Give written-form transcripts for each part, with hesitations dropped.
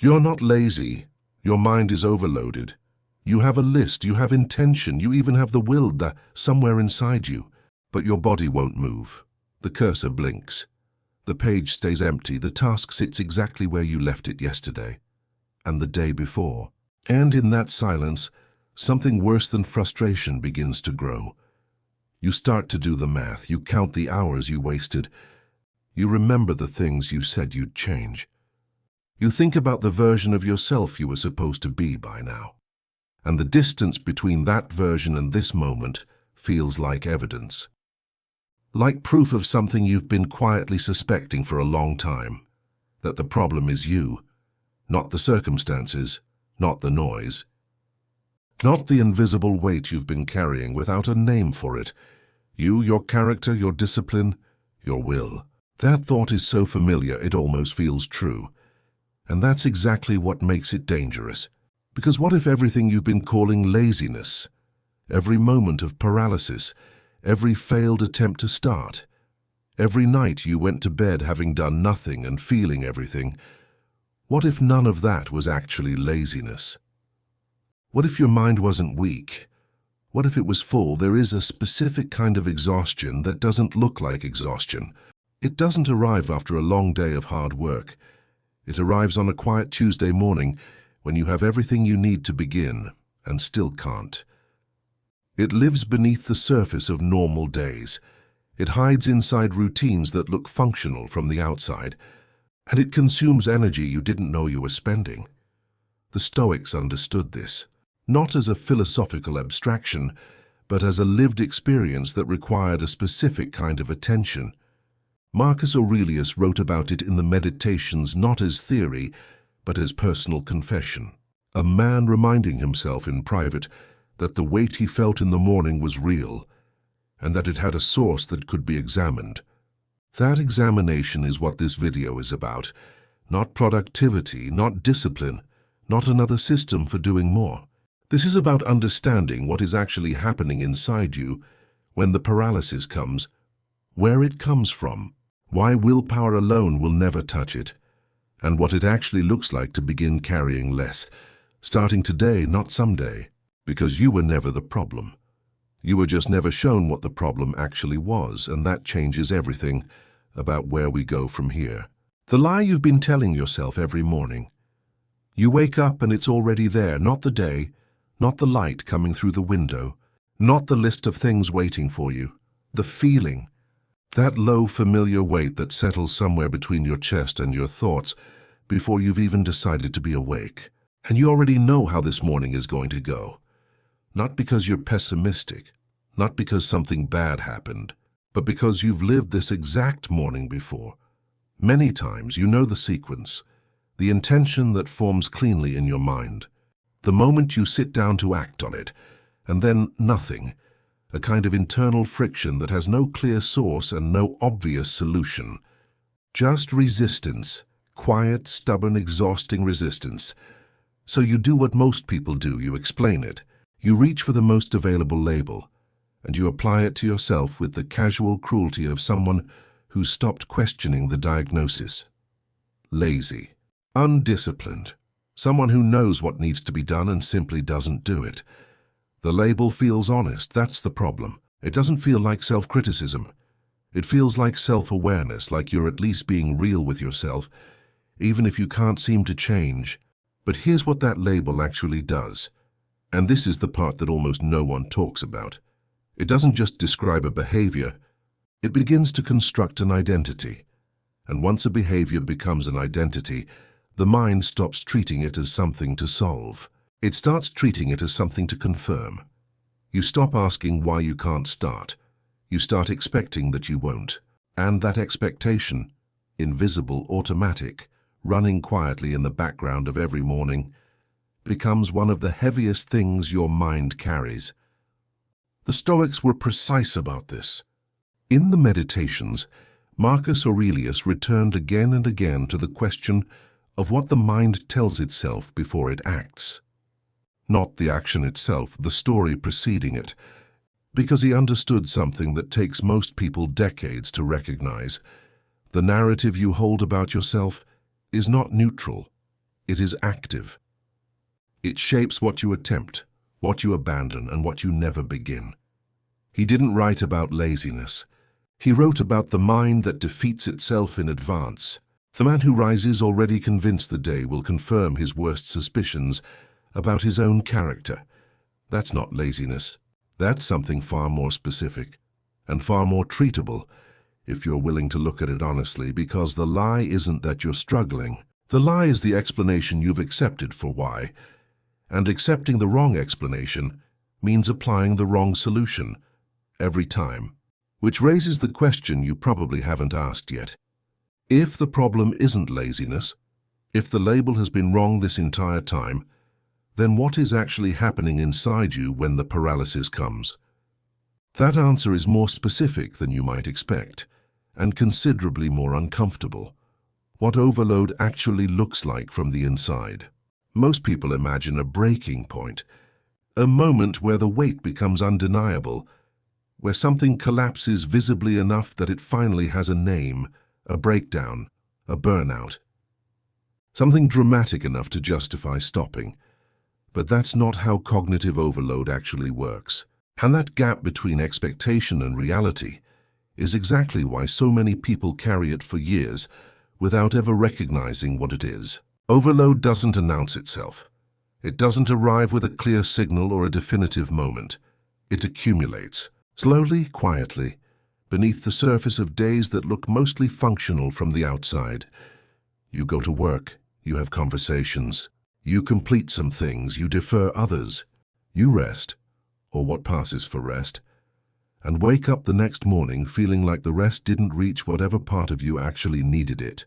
You're not lazy. Your mind is overloaded. You have a list, you have intention, you even have the will somewhere inside you. But your body won't move. The cursor blinks. The page stays empty. The task sits exactly where you left it yesterday and the day before. And in that silence, something worse than frustration begins to grow. You start to do the math. You count the hours you wasted. You remember the things you said you'd change. You think about the version of yourself you were supposed to be by now. And the distance between that version and this moment feels like evidence. Like proof of something you've been quietly suspecting for a long time. That the problem is you, not the circumstances, not the noise. Not the invisible weight you've been carrying without a name for it. You, your character, your discipline, your will. That thought is so familiar it almost feels true. And that's exactly what makes it dangerous. Because what if everything you've been calling laziness, every moment of paralysis, every failed attempt to start, every night you went to bed having done nothing and feeling everything, what if none of that was actually laziness? What if your mind wasn't weak? What if it was full? There is a specific kind of exhaustion that doesn't look like exhaustion. It doesn't arrive after a long day of hard work. It arrives on a quiet Tuesday morning when you have everything you need to begin and still can't. It lives beneath the surface of normal days. It hides inside routines that look functional from the outside, and it consumes energy you didn't know you were spending. The Stoics understood this, not as a philosophical abstraction, but as a lived experience that required a specific kind of attention. Marcus Aurelius wrote about it in the Meditations not as theory, but as personal confession. A man reminding himself in private that the weight he felt in the morning was real, and that it had a source that could be examined. That examination is what this video is about. Not productivity, not discipline, not another system for doing more. This is about understanding what is actually happening inside you when the paralysis comes, where it comes from, why willpower alone will never touch it, and what it actually looks like to begin carrying less, starting today, not someday, because you were never the problem. You were just never shown what the problem actually was, and that changes everything about where we go from here. The lie you've been telling yourself every morning. You wake up and it's already there, not the day, not the light coming through the window, not the list of things waiting for you, the feeling. That low, familiar weight that settles somewhere between your chest and your thoughts before you've even decided to be awake. And you already know how this morning is going to go. Not because you're pessimistic, not because something bad happened, but because you've lived this exact morning before. Many times you know the sequence, the intention that forms cleanly in your mind. The moment you sit down to act on it, and then nothing. A kind of internal friction that has no clear source and no obvious solution. Just resistance, quiet, stubborn, exhausting resistance. So you do what most people do, you explain it. You reach for the most available label, and you apply it to yourself with the casual cruelty of someone who's stopped questioning the diagnosis. Lazy, undisciplined, someone who knows what needs to be done and simply doesn't do it. The label feels honest, that's the problem. It doesn't feel like self-criticism. It feels like self-awareness, like you're at least being real with yourself, even if you can't seem to change. But here's what that label actually does. And this is the part that almost no one talks about. It doesn't just describe a behavior. It begins to construct an identity. And once a behavior becomes an identity, the mind stops treating it as something to solve. It starts treating it as something to confirm. You stop asking why you can't start. You start expecting that you won't. And that expectation, invisible, automatic, running quietly in the background of every morning, becomes one of the heaviest things your mind carries. The Stoics were precise about this. In the Meditations, Marcus Aurelius returned again and again to the question of what the mind tells itself before it acts. Not the action itself, the story preceding it, because he understood something that takes most people decades to recognize. The narrative you hold about yourself is not neutral. It is active. It shapes what you attempt, what you abandon, and what you never begin. He didn't write about laziness. He wrote about the mind that defeats itself in advance. The man who rises already convinced the day will confirm his worst suspicions about his own character. That's not laziness. That's something far more specific and far more treatable if you're willing to look at it honestly, because the lie isn't that you're struggling. The lie is the explanation you've accepted for why, and accepting the wrong explanation means applying the wrong solution every time. Which raises the question you probably haven't asked yet. If the problem isn't laziness, if the label has been wrong this entire time, then what is actually happening inside you when the paralysis comes? That answer is more specific than you might expect, and considerably more uncomfortable. What overload actually looks like from the inside. Most people imagine a breaking point, a moment where the weight becomes undeniable, where something collapses visibly enough that it finally has a name, a breakdown, a burnout. Something dramatic enough to justify stopping. But that's not how cognitive overload actually works. And that gap between expectation and reality is exactly why so many people carry it for years without ever recognizing what it is. Overload doesn't announce itself. It doesn't arrive with a clear signal or a definitive moment. It accumulates, slowly, quietly, beneath the surface of days that look mostly functional from the outside. You go to work, you have conversations, you complete some things, you defer others, you rest, or what passes for rest, and wake up the next morning feeling like the rest didn't reach whatever part of you actually needed it.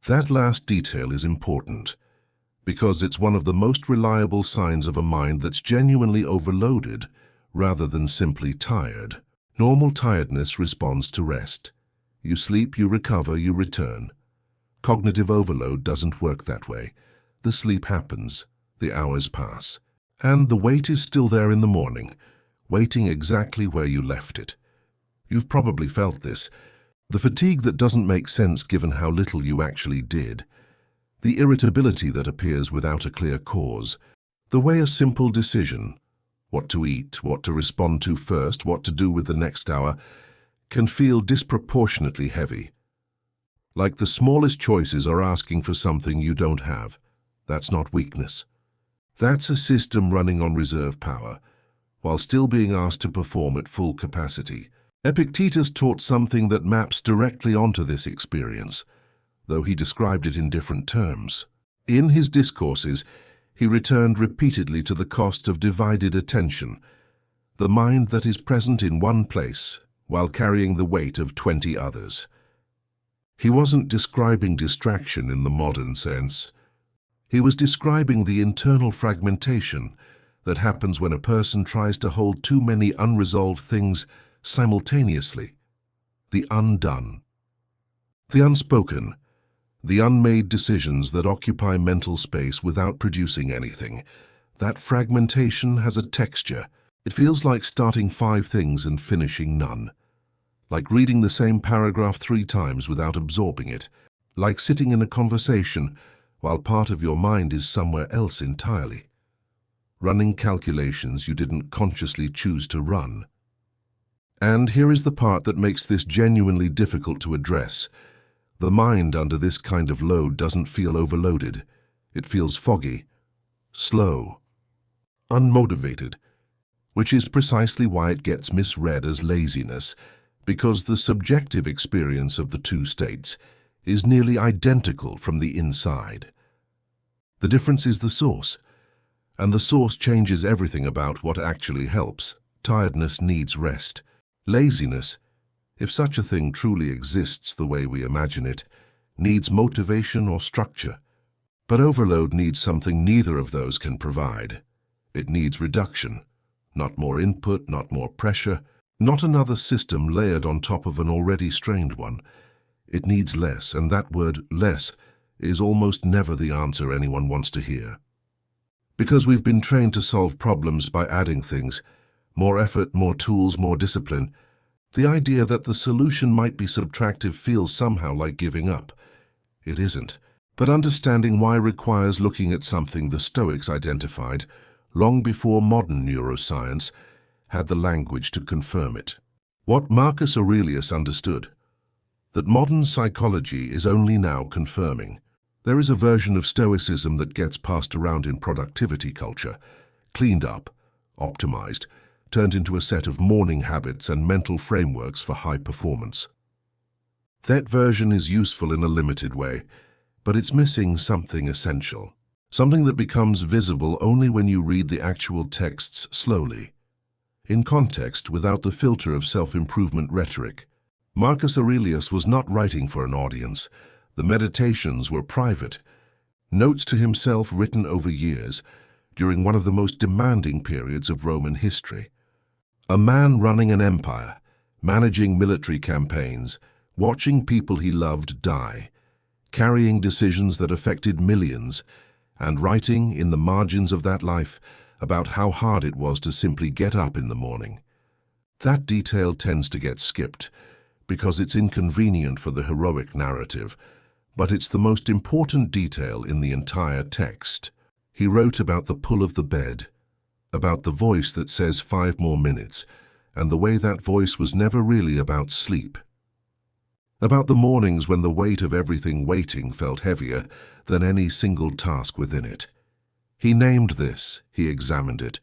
That last detail is important, because it's one of the most reliable signs of a mind that's genuinely overloaded rather than simply tired. Normal tiredness responds to rest. You sleep, you recover, you return. Cognitive overload doesn't work that way. The sleep happens, the hours pass, and the weight is still there in the morning, waiting exactly where you left it. You've probably felt this. The fatigue that doesn't make sense given how little you actually did. The irritability that appears without a clear cause. The way a simple decision, what to eat, what to respond to first, what to do with the next hour, can feel disproportionately heavy. Like the smallest choices are asking for something you don't have. That's not weakness. That's a system running on reserve power, while still being asked to perform at full capacity. Epictetus taught something that maps directly onto this experience, though he described it in different terms. In his discourses, he returned repeatedly to the cost of divided attention, the mind that is present in one place while carrying the weight of 20 others. He wasn't describing distraction in the modern sense. He was describing the internal fragmentation that happens when a person tries to hold too many unresolved things simultaneously. The undone. The unspoken. The unmade decisions that occupy mental space without producing anything. That fragmentation has a texture. It feels like starting 5 things and finishing none. Like reading the same paragraph 3 times without absorbing it. Like sitting in a conversation while part of your mind is somewhere else entirely. Running calculations you didn't consciously choose to run. And here is the part that makes this genuinely difficult to address. The mind under this kind of load doesn't feel overloaded. It feels foggy, slow, unmotivated, which is precisely why it gets misread as laziness, because the subjective experience of the two states is nearly identical from the inside. The difference is the source, and the source changes everything about what actually helps. Tiredness needs rest. Laziness, if such a thing truly exists the way we imagine it, needs motivation or structure. But overload needs something neither of those can provide. It needs reduction, not more input, not more pressure, not another system layered on top of an already strained one. It needs less, and that word, less, is almost never the answer anyone wants to hear. Because we've been trained to solve problems by adding things, more effort, more tools, more discipline, the idea that the solution might be subtractive feels somehow like giving up. It isn't. But understanding why requires looking at something the Stoics identified long before modern neuroscience had the language to confirm it. What Marcus Aurelius understood, that modern psychology is only now confirming. There is a version of Stoicism that gets passed around in productivity culture, cleaned up, optimized, turned into a set of morning habits and mental frameworks for high performance. That version is useful in a limited way, but it's missing something essential, something that becomes visible only when you read the actual texts slowly, in context without the filter of self-improvement rhetoric. Marcus Aurelius was not writing for an audience. The meditations were private, notes to himself written over years during one of the most demanding periods of Roman history. A man running an empire, managing military campaigns, watching people he loved die, carrying decisions that affected millions, and writing in the margins of that life about how hard it was to simply get up in the morning. That detail tends to get skipped because it's inconvenient for the heroic narrative, but it's the most important detail in the entire text. He wrote about the pull of the bed, about the voice that says 5 more minutes, and the way that voice was never really about sleep. About the mornings when the weight of everything waiting felt heavier than any single task within it. He named this, he examined it.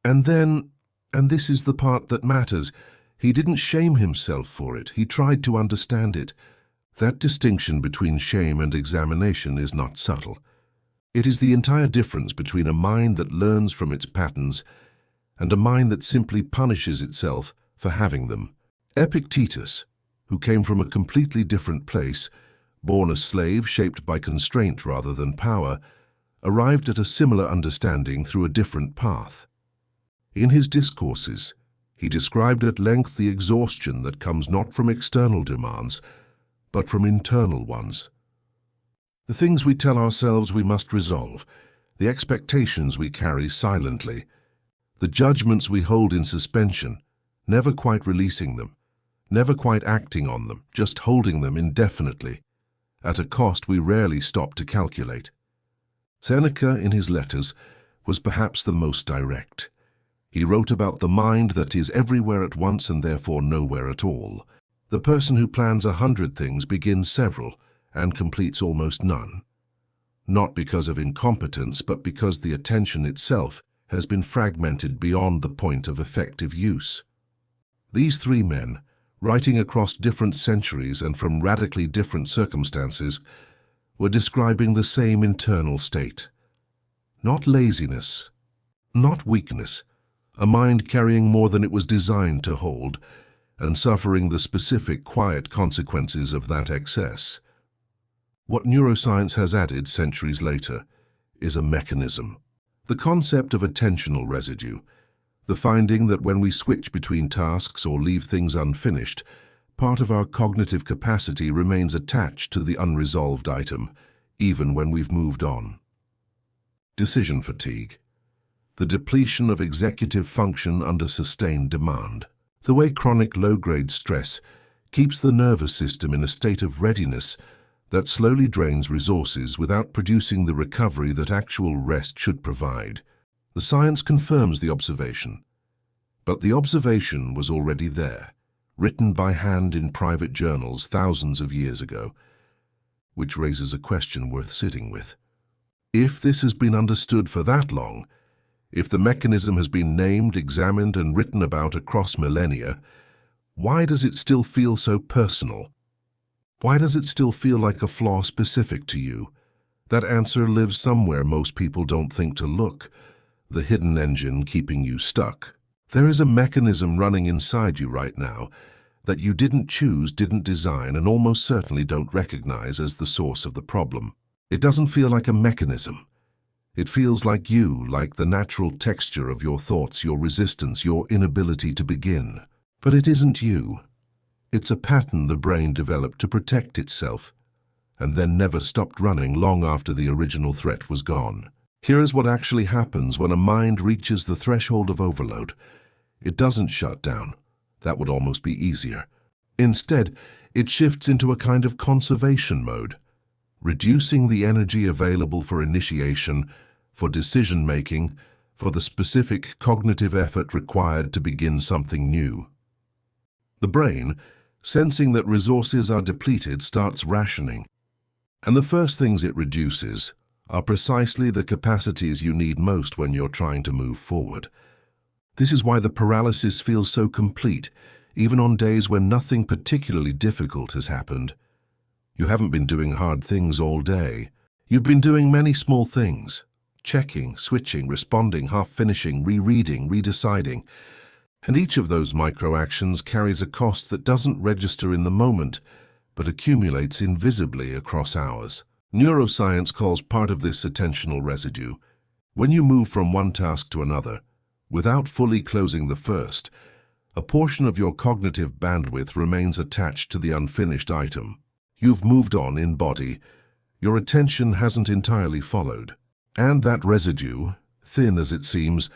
And then, and this is the part that matters, he didn't shame himself for it, he tried to understand it. That distinction between shame and examination is not subtle. It is the entire difference between a mind that learns from its patterns and a mind that simply punishes itself for having them. Epictetus, who came from a completely different place, born a slave shaped by constraint rather than power, arrived at a similar understanding through a different path. In his discourses, he described at length the exhaustion that comes not from external demands, but from internal ones. The things we tell ourselves we must resolve, the expectations we carry silently, the judgments we hold in suspension, never quite releasing them, never quite acting on them, just holding them indefinitely, at a cost we rarely stop to calculate. Seneca, in his letters, was perhaps the most direct. He wrote about the mind that is everywhere at once and therefore nowhere at all. The person who plans 100 things begins several and completes almost none. Not because of incompetence, but because the attention itself has been fragmented beyond the point of effective use. These 3 men, writing across different centuries and from radically different circumstances, were describing the same internal state. Not laziness, not weakness, a mind carrying more than it was designed to hold, and suffering the specific quiet consequences of that excess. What neuroscience has added centuries later is a mechanism. The concept of attentional residue, the finding that when we switch between tasks or leave things unfinished, part of our cognitive capacity remains attached to the unresolved item, even when we've moved on. Decision fatigue, the depletion of executive function under sustained demand. The way chronic low-grade stress keeps the nervous system in a state of readiness that slowly drains resources without producing the recovery that actual rest should provide. The science confirms the observation, but the observation was already there, written by hand in private journals thousands of years ago, which raises a question worth sitting with. If this has been understood for that long, if the mechanism has been named, examined, and written about across millennia, why does it still feel so personal? Why does it still feel like a flaw specific to you? That answer lives somewhere most people don't think to look, the hidden engine keeping you stuck. There is a mechanism running inside you right now that you didn't choose, didn't design, and almost certainly don't recognize as the source of the problem. It doesn't feel like a mechanism. It feels like you, like the natural texture of your thoughts, your resistance, your inability to begin. But it isn't you. It's a pattern the brain developed to protect itself, and then never stopped running long after the original threat was gone. Here is what actually happens when a mind reaches the threshold of overload. It doesn't shut down. That would almost be easier. Instead, it shifts into a kind of conservation mode. reducing the energy available for initiation, for decision-making, for the specific cognitive effort required to begin something new. The brain, sensing that resources are depleted, starts rationing. And the first things it reduces are precisely the capacities you need most when you're trying to move forward. This is why the paralysis feels so complete, even on days when nothing particularly difficult has happened. You haven't been doing hard things all day. You've been doing many small things. Checking, switching, responding, half-finishing, rereading, redeciding. And each of those micro-actions carries a cost that doesn't register in the moment, but accumulates invisibly across hours. Neuroscience calls part of this attentional residue. When you move from one task to another, without fully closing the first, a portion of your cognitive bandwidth remains attached to the unfinished item. You've moved on in body. Your attention hasn't entirely followed. And that residue, thin as it seems,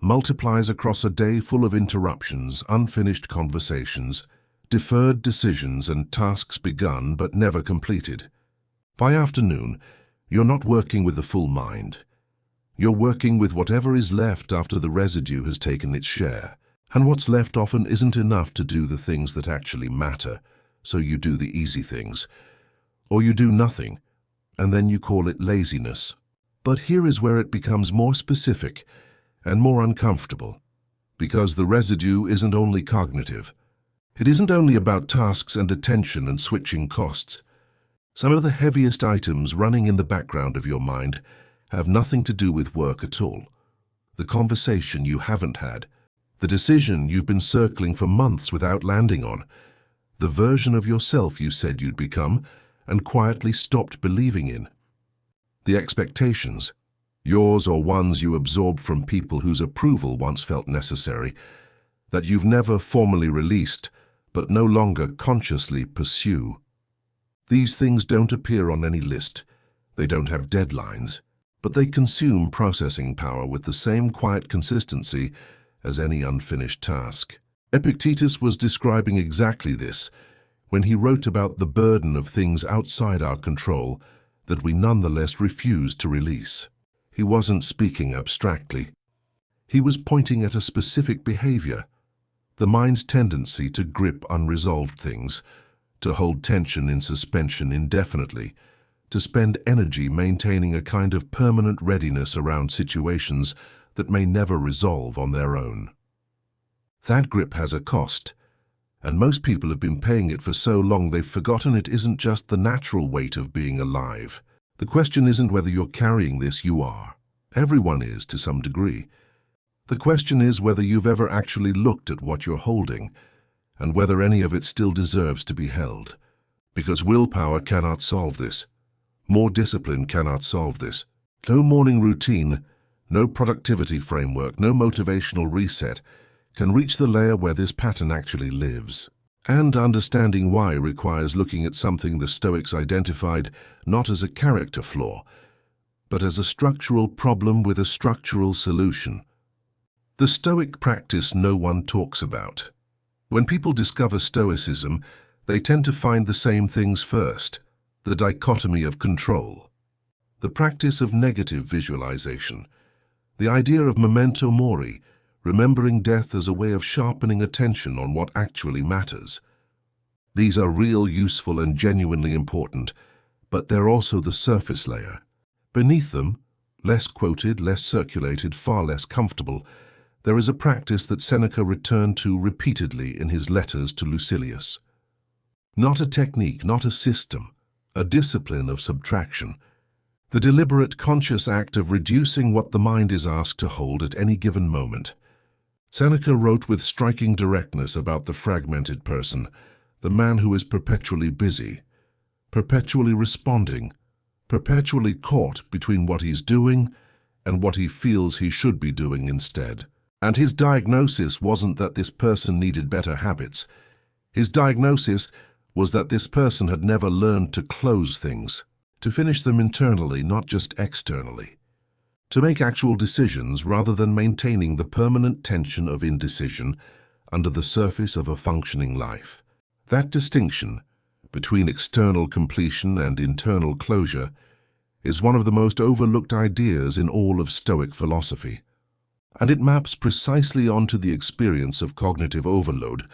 multiplies across a day full of interruptions, unfinished conversations, deferred decisions, and tasks begun but never completed. By afternoon, you're not working with the full mind. You're working with whatever is left after the residue has taken its share. And what's left often isn't enough to do the things that actually matter, so you do the easy things. Or you do nothing, and then you call it laziness. But here is where it becomes more specific and more uncomfortable, because the residue isn't only cognitive. It isn't only about tasks and attention and switching costs. Some of the heaviest items running in the background of your mind have nothing to do with work at all. The conversation you haven't had, the decision you've been circling for months without landing on, the version of yourself you said you'd become and quietly stopped believing in. The expectations, yours or ones you absorbed from people whose approval once felt necessary, that you've never formally released but no longer consciously pursue. These things don't appear on any list. They don't have deadlines, but they consume processing power with the same quiet consistency as any unfinished task. Epictetus was describing exactly this when he wrote about the burden of things outside our control that we nonetheless refuse to release. He wasn't speaking abstractly. He was pointing at a specific behavior, the mind's tendency to grip unresolved things, to hold tension in suspension indefinitely, to spend energy maintaining a kind of permanent readiness around situations that may never resolve on their own. That grip has a cost, and most people have been paying it for so long they've forgotten it isn't just the natural weight of being alive. The question isn't whether you're carrying this, you are. Everyone is to some degree. The question is whether you've ever actually looked at what you're holding, and whether any of it still deserves to be held. Because willpower cannot solve this. More discipline cannot solve this. No morning routine, no productivity framework, no motivational reset can reach the layer where this pattern actually lives. And understanding why requires looking at something the Stoics identified not as a character flaw, but as a structural problem with a structural solution. The Stoic practice no one talks about. When people discover Stoicism, they tend to find the same things first: the dichotomy of control, the practice of negative visualization, the idea of memento mori, remembering death as a way of sharpening attention on what actually matters. These are real, useful, and genuinely important, but they're also the surface layer. Beneath them, less quoted, less circulated, far less comfortable, there is a practice that Seneca returned to repeatedly in his letters to Lucilius. Not a technique, not a system, a discipline of subtraction. The deliberate, conscious act of reducing what the mind is asked to hold at any given moment. Seneca wrote with striking directness about the fragmented person, the man who is perpetually busy, perpetually responding, perpetually caught between what he's doing and what he feels he should be doing instead. And his diagnosis wasn't that this person needed better habits. His diagnosis was that this person had never learned to close things, to finish them internally, not just externally, to make actual decisions rather than maintaining the permanent tension of indecision under the surface of a functioning life. That distinction, between external completion and internal closure, is one of the most overlooked ideas in all of Stoic philosophy. And it maps precisely onto the experience of cognitive overload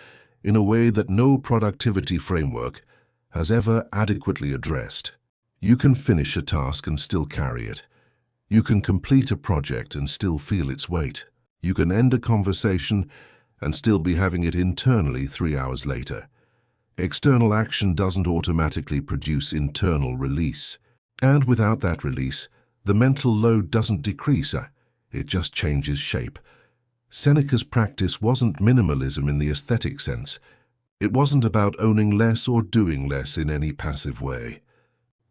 in a way that no productivity framework has ever adequately addressed. You can finish a task and still carry it. You can complete a project and still feel its weight. You can end a conversation and still be having it internally 3 hours later. External action doesn't automatically produce internal release. And without that release, the mental load doesn't decrease, it just changes shape. Seneca's practice wasn't minimalism in the aesthetic sense. It wasn't about owning less or doing less in any passive way.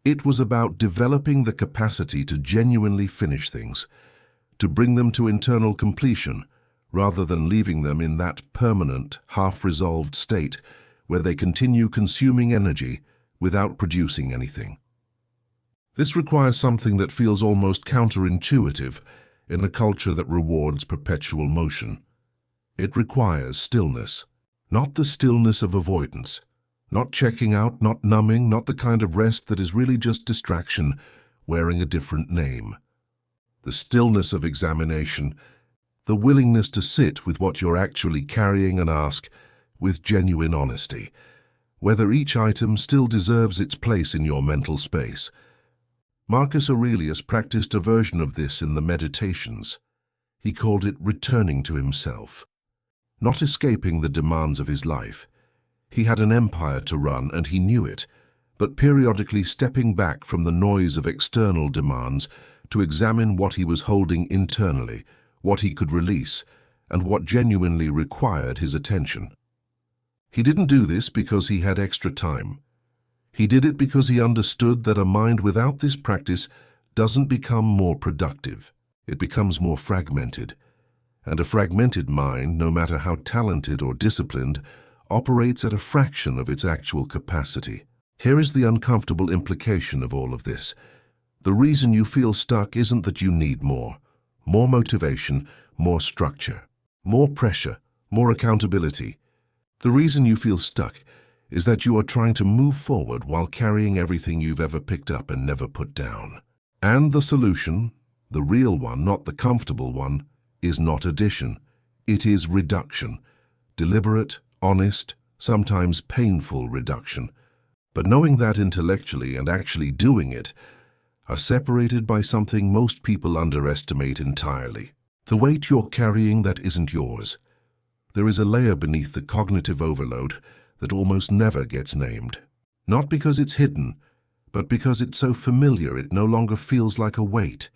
It was about developing the capacity to genuinely finish things, to bring them to internal completion, rather than leaving them in that permanent, half-resolved state where they continue consuming energy without producing anything. This requires something that feels almost counterintuitive in a culture that rewards perpetual motion. It requires stillness, not the stillness of avoidance, not checking out, not numbing, not the kind of rest that is really just distraction wearing a different name. The stillness of examination, the willingness to sit with what you're actually carrying and ask, with genuine honesty, whether each item still deserves its place in your mental space. Marcus Aurelius practiced a version of this in the Meditations. He called it returning to himself, not escaping the demands of his life. He had an empire to run and he knew it, but periodically stepping back from the noise of external demands to examine what he was holding internally, what he could release, and what genuinely required his attention. He didn't do this because he had extra time. He did it because he understood that a mind without this practice doesn't become more productive. It becomes more fragmented. And a fragmented mind, no matter how talented or disciplined, operates at a fraction of its actual capacity. Here is the uncomfortable implication of all of this. The reason you feel stuck isn't that you need more motivation, more structure, more pressure, more accountability. The reason you feel stuck is that you are trying to move forward while carrying everything you've ever picked up and never put down. And the solution, the real one, not the comfortable one, is not addition. It is reduction. Deliberate, honest, sometimes painful reduction. But knowing that intellectually and actually doing it are separated by something most people underestimate entirely. The weight you're carrying that isn't yours. There is a layer beneath the cognitive overload that almost never gets named. Not because it's hidden, but because it's so familiar it no longer feels like a weight.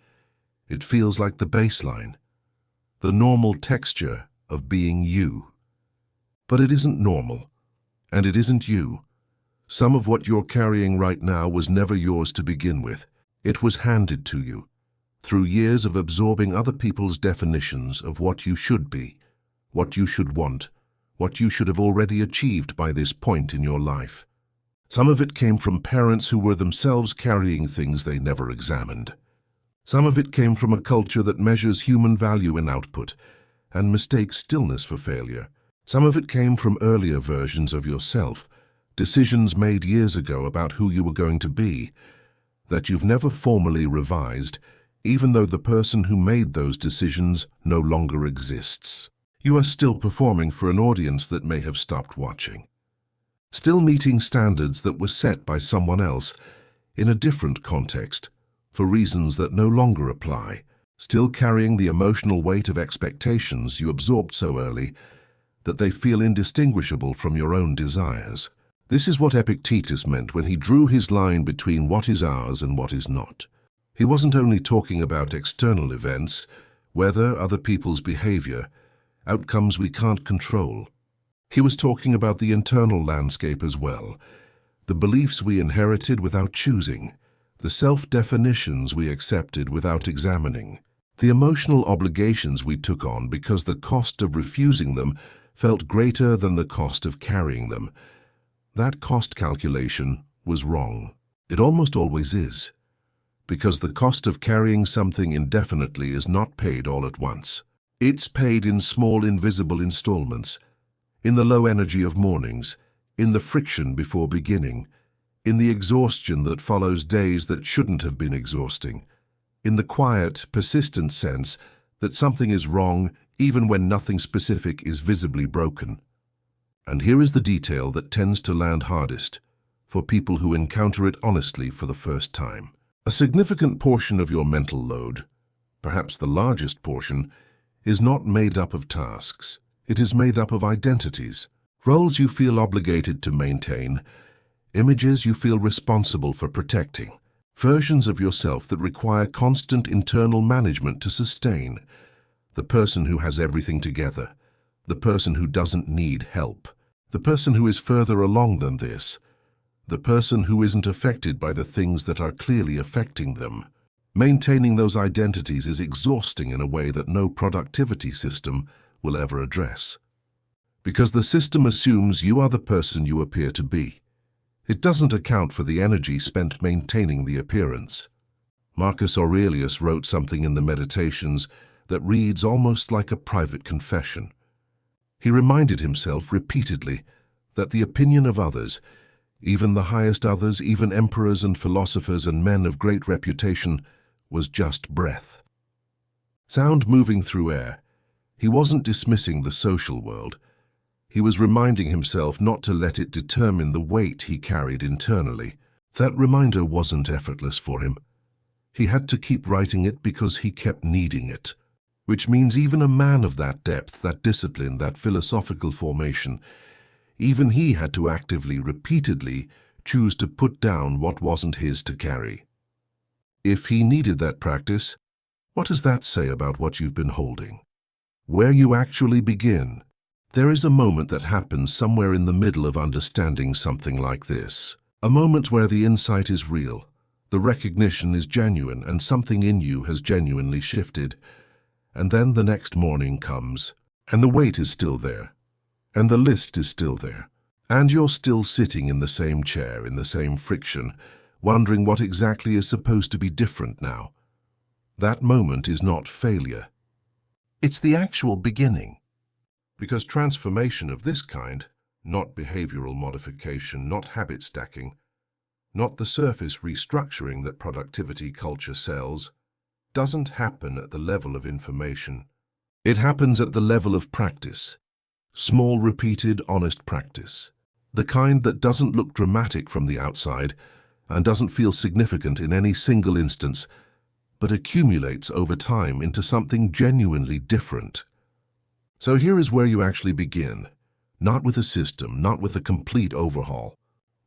It feels like the baseline, the normal texture of being you. But it isn't normal, and it isn't you. Some of what you're carrying right now was never yours to begin with. It was handed to you, through years of absorbing other people's definitions of what you should be, what you should want, what you should have already achieved by this point in your life. Some of it came from parents who were themselves carrying things they never examined. Some of it came from a culture that measures human value in output and mistakes stillness for failure. Some of it came from earlier versions of yourself, decisions made years ago about who you were going to be, that you've never formally revised, even though the person who made those decisions no longer exists. You are still performing for an audience that may have stopped watching. Still meeting standards that were set by someone else in a different context, for reasons that no longer apply. Still carrying the emotional weight of expectations you absorbed so early that they feel indistinguishable from your own desires. This is what Epictetus meant when he drew his line between what is ours and what is not. He wasn't only talking about external events, weather, other people's behavior, outcomes we can't control. He was talking about the internal landscape as well, the beliefs we inherited without choosing, the self-definitions we accepted without examining, the emotional obligations we took on because the cost of refusing them felt greater than the cost of carrying them. That cost calculation was wrong. It almost always is, because the cost of carrying something indefinitely is not paid all at once. It's paid in small invisible installments, in the low energy of mornings, in the friction before beginning, in the exhaustion that follows days that shouldn't have been exhausting, in the quiet, persistent sense that something is wrong even when nothing specific is visibly broken. And here is the detail that tends to land hardest for people who encounter it honestly for the first time. A significant portion of your mental load, perhaps the largest portion, is not made up of tasks. It is made up of identities, roles you feel obligated to maintain, images you feel responsible for protecting, versions of yourself that require constant internal management to sustain. The person who has everything together, the person who doesn't need help, the person who is further along than this, the person who isn't affected by the things that are clearly affecting them. Maintaining those identities is exhausting in a way that no productivity system will ever address. Because the system assumes you are the person you appear to be. It doesn't account for the energy spent maintaining the appearance. Marcus Aurelius wrote something in the Meditations that reads almost like a private confession. He reminded himself repeatedly that the opinion of others, even the highest others, even emperors and philosophers and men of great reputation, was just breath. Sound moving through air. He wasn't dismissing the social world. He was reminding himself not to let it determine the weight he carried internally. That reminder wasn't effortless for him. He had to keep writing it because he kept needing it. Which means even a man of that depth, that discipline, that philosophical formation, even he had to actively, repeatedly choose to put down what wasn't his to carry. If he needed that practice, what does that say about what you've been holding? Where you actually begin? There is a moment that happens somewhere in the middle of understanding something like this. A moment where the insight is real, the recognition is genuine, and something in you has genuinely shifted. And then the next morning comes, and the weight is still there, and the list is still there, and you're still sitting in the same chair, in the same friction, wondering what exactly is supposed to be different now. That moment is not failure. It's the actual beginning. Because transformation of this kind, not behavioral modification, not habit stacking, not the surface restructuring that productivity culture sells, doesn't happen at the level of information. It happens at the level of practice. Small, repeated, honest practice. The kind that doesn't look dramatic from the outside and doesn't feel significant in any single instance, but accumulates over time into something genuinely different. So here is where you actually begin. Not with a system, not with a complete overhaul.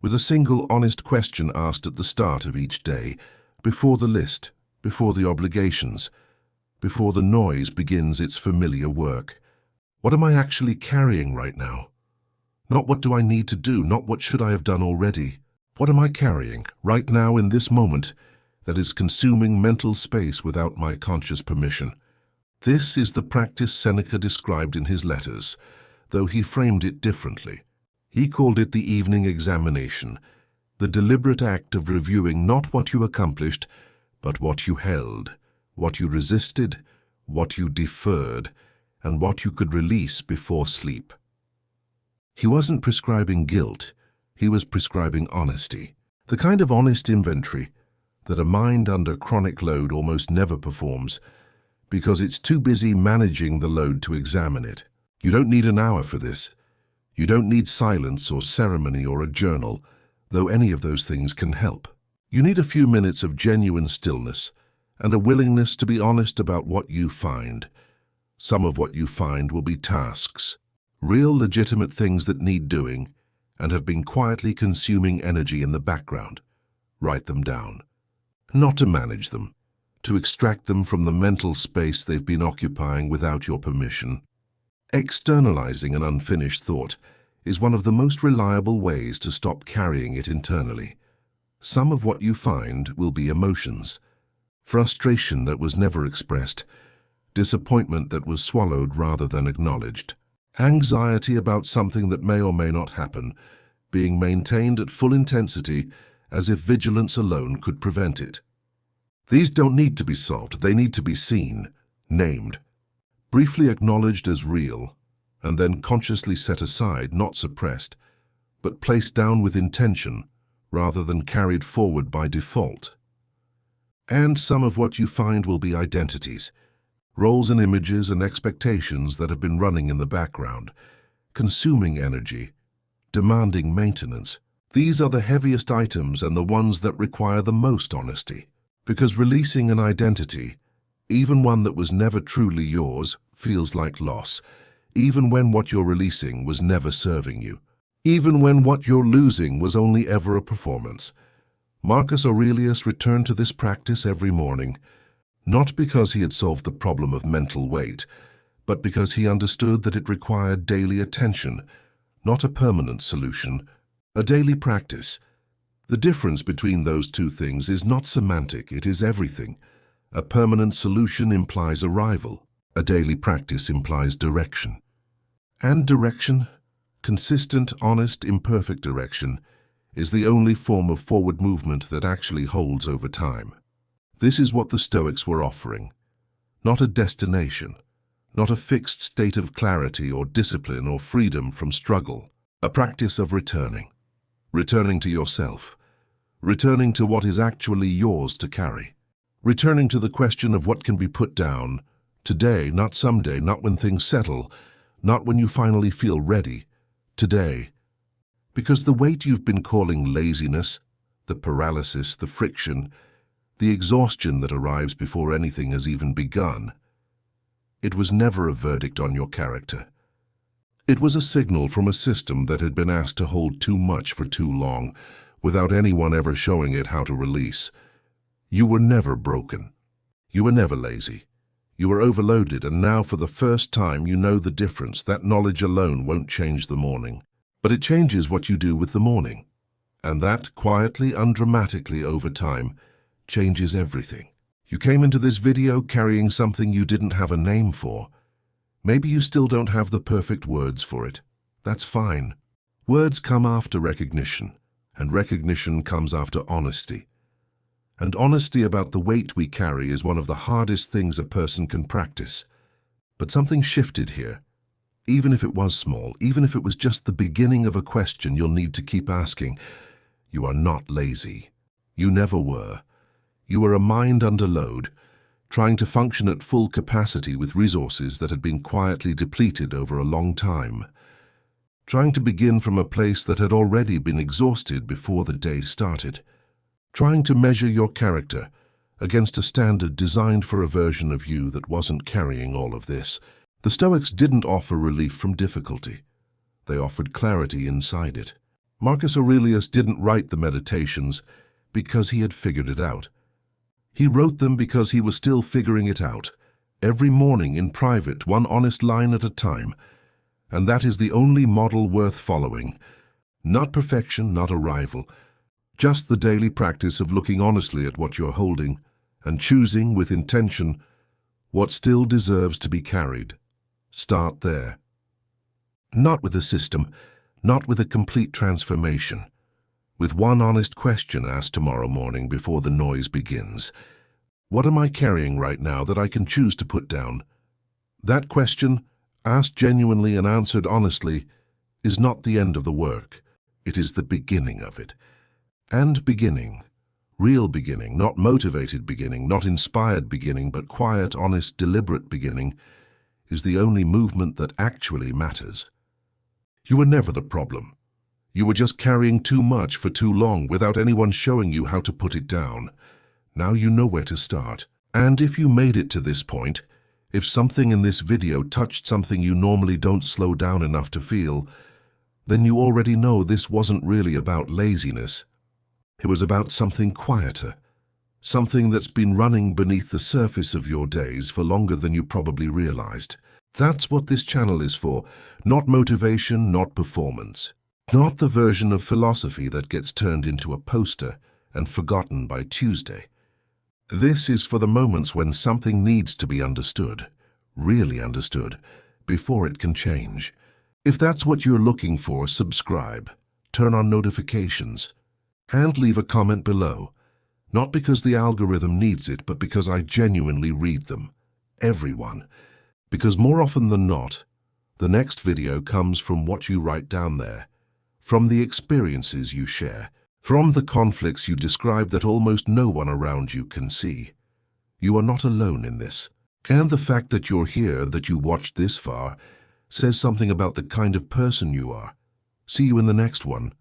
With a single honest question asked at the start of each day, before the list, before the obligations, before the noise begins its familiar work. What am I actually carrying right now? Not what do I need to do, not what should I have done already. What am I carrying right now in this moment that is consuming mental space without my conscious permission? This is the practice Seneca described in his letters, though he framed it differently. He called it the evening examination, the deliberate act of reviewing not what you accomplished, but what you held, what you resisted, what you deferred, and what you could release before sleep. He wasn't prescribing guilt, he was prescribing honesty, the kind of honest inventory that a mind under chronic load almost never performs because it's too busy managing the load to examine it. You don't need an hour for this. You don't need silence or ceremony or a journal, though any of those things can help. You need a few minutes of genuine stillness and a willingness to be honest about what you find. Some of what you find will be tasks, real legitimate things that need doing and have been quietly consuming energy in the background. Write them down. Not to manage them, to extract them from the mental space they've been occupying without your permission. Externalizing an unfinished thought is one of the most reliable ways to stop carrying it internally. Some of what you find will be emotions. Frustration that was never expressed, disappointment that was swallowed rather than acknowledged, anxiety about something that may or may not happen, being maintained at full intensity as if vigilance alone could prevent it. These don't need to be solved, they need to be seen, named, briefly acknowledged as real, and then consciously set aside, not suppressed, but placed down with intention, rather than carried forward by default. And some of what you find will be identities, roles and images and expectations that have been running in the background, consuming energy, demanding maintenance. These are the heaviest items and the ones that require the most honesty. Because releasing an identity, even one that was never truly yours, feels like loss, even when what you're releasing was never serving you, even when what you're losing was only ever a performance. Marcus Aurelius returned to this practice every morning, not because he had solved the problem of mental weight, but because he understood that it required daily attention, not a permanent solution, a daily practice. The difference between those two things is not semantic, it is everything. A permanent solution implies arrival. A daily practice implies direction. And direction, consistent, honest, imperfect direction, is the only form of forward movement that actually holds over time. This is what the Stoics were offering. Not a destination, not a fixed state of clarity or discipline or freedom from struggle. A practice of returning. Returning to yourself. Returning to what is actually yours to carry. Returning to the question of what can be put down, today, not someday, not when things settle, not when you finally feel ready, today. Because the weight you've been calling laziness, the paralysis, the friction, the exhaustion that arrives before anything has even begun, it was never a verdict on your character. It was a signal from a system that had been asked to hold too much for too long, without anyone ever showing it how to release. You were never broken. You were never lazy. You were overloaded, and now for the first time you know the difference. That knowledge alone won't change the morning. But it changes what you do with the morning. And that, quietly, undramatically over time, changes everything. You came into this video carrying something you didn't have a name for. Maybe you still don't have the perfect words for it. That's fine. Words come after recognition, and recognition comes after honesty. And honesty about the weight we carry is one of the hardest things a person can practice. But something shifted here. Even if it was small, even if it was just the beginning of a question you'll need to keep asking, you are not lazy. You never were. You were a mind under load, trying to function at full capacity with resources that had been quietly depleted over a long time. Trying to begin from a place that had already been exhausted before the day started. Trying to measure your character against a standard designed for a version of you that wasn't carrying all of this. The Stoics didn't offer relief from difficulty. They offered clarity inside it. Marcus Aurelius didn't write the meditations because he had figured it out. He wrote them because he was still figuring it out, every morning in private, one honest line at a time. And that is the only model worth following. Not perfection, not arrival, just the daily practice of looking honestly at what you're holding and choosing with intention what still deserves to be carried. Start there. Not with a system, not with a complete transformation. With one honest question asked tomorrow morning before the noise begins. What am I carrying right now that I can choose to put down? That question, asked genuinely and answered honestly, is not the end of the work. It is the beginning of it. And beginning, real beginning, not motivated beginning, not inspired beginning, but quiet, honest, deliberate beginning, is the only movement that actually matters. You were never the problem. You were just carrying too much for too long without anyone showing you how to put it down. Now you know where to start. And if you made it to this point, if something in this video touched something you normally don't slow down enough to feel, then you already know this wasn't really about laziness. It was about something quieter, something that's been running beneath the surface of your days for longer than you probably realized. That's what this channel is for, not motivation, not performance. Not the version of philosophy that gets turned into a poster and forgotten by Tuesday. This is for the moments when something needs to be understood, really understood, before it can change. If that's what you're looking for, subscribe, turn on notifications, and leave a comment below. Not because the algorithm needs it, but because I genuinely read them. Everyone. Because more often than not, the next video comes from what you write down there, from the experiences you share, From the conflicts you describe that almost no one around you can see. You are not alone in this. And the fact that you're here, that you watched this far, says something about the kind of person you are. See you in the next one.